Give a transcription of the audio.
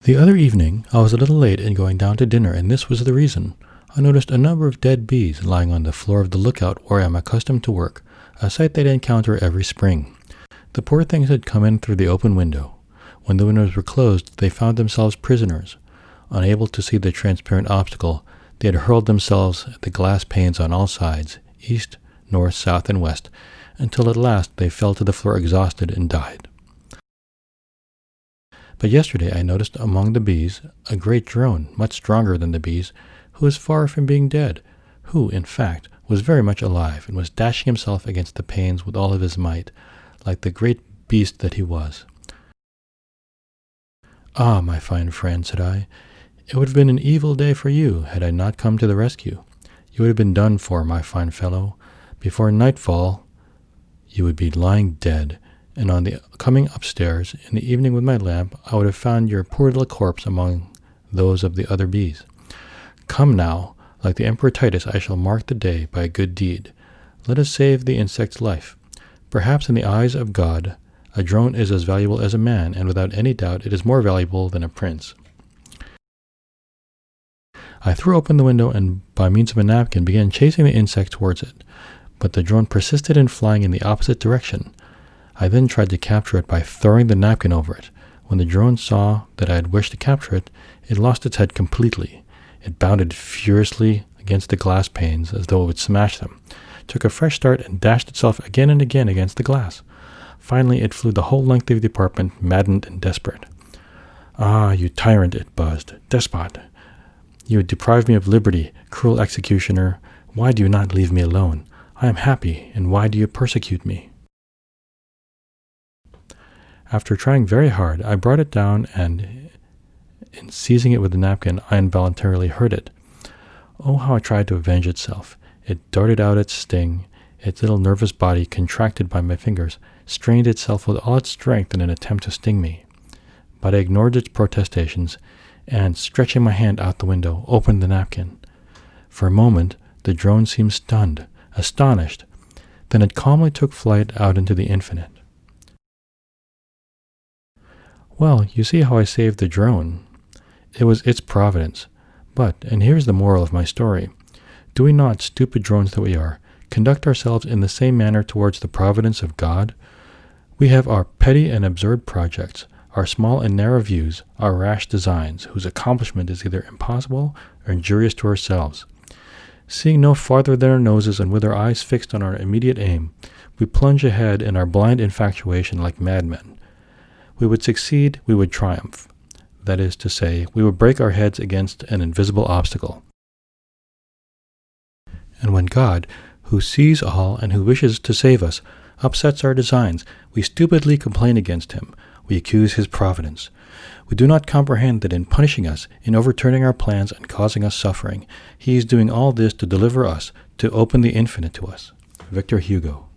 The other evening, I was a little late in going down to dinner, and this was the reason. I noticed a number of dead bees lying on the floor of the lookout where I am accustomed to work, a sight they'd encounter every spring. The poor things had come in through the open window. When the windows were closed, they found themselves prisoners. Unable to see the transparent obstacle, they had hurled themselves at the glass panes on all sides, east, north, south, and west, until at last they fell to the floor exhausted and died. But yesterday I noticed among the bees a great drone, much stronger than the bees, who was far from being dead, who, in fact, was very much alive, and was dashing himself against the panes with all of his might, like the great beast that he was. "Ah, my fine friend," said I, "it would have been an evil day for you had I not come to the rescue. You would have been done for, my fine fellow. Before nightfall, you would be lying dead, and on the coming upstairs in the evening with my lamp, I would have found your poor little corpse among those of the other bees. Come now, like the Emperor Titus, I shall mark the day by a good deed. Let us save the insect's life. Perhaps in the eyes of God, a drone is as valuable as a man, and without any doubt it is more valuable than a prince." I threw open the window and, by means of a napkin, began chasing the insect towards it, but the drone persisted in flying in the opposite direction. I then tried to capture it by throwing the napkin over it. When the drone saw that I had wished to capture it, it lost its head completely. It bounded furiously against the glass panes as though it would smash them, took a fresh start, and dashed itself again and again against the glass. Finally, it flew the whole length of the apartment, maddened and desperate. "Ah, you tyrant," it buzzed. "Despot! You would deprive me of liberty, cruel executioner. Why do you not leave me alone? I am happy, and why do you persecute me?" After trying very hard, I brought it down, and in seizing it with the napkin, I involuntarily hurt it. Oh, how I tried to avenge itself. It darted out its sting. Its little nervous body, contracted by my fingers, strained itself with all its strength in an attempt to sting me. But I ignored its protestations, and, stretching my hand out the window, opened the napkin. For a moment, the drone seemed stunned, astonished. Then it calmly took flight out into the infinite. Well, you see how I saved the drone. It was its providence. But, and here's the moral of my story, do we not, stupid drones that we are, conduct ourselves in the same manner towards the providence of God? We have our petty and absurd projects, our small and narrow views, our rash designs, whose accomplishment is either impossible or injurious to ourselves. Seeing no farther than our noses, and with our eyes fixed on our immediate aim, we plunge ahead in our blind infatuation like madmen. We would succeed, we would triumph. That is to say, we would break our heads against an invisible obstacle. And when God, who sees all and who wishes to save us, upsets our designs, we stupidly complain against him. We accuse his providence. We do not comprehend that in punishing us, in overturning our plans and causing us suffering, he is doing all this to deliver us, to open the infinite to us. Victor Hugo.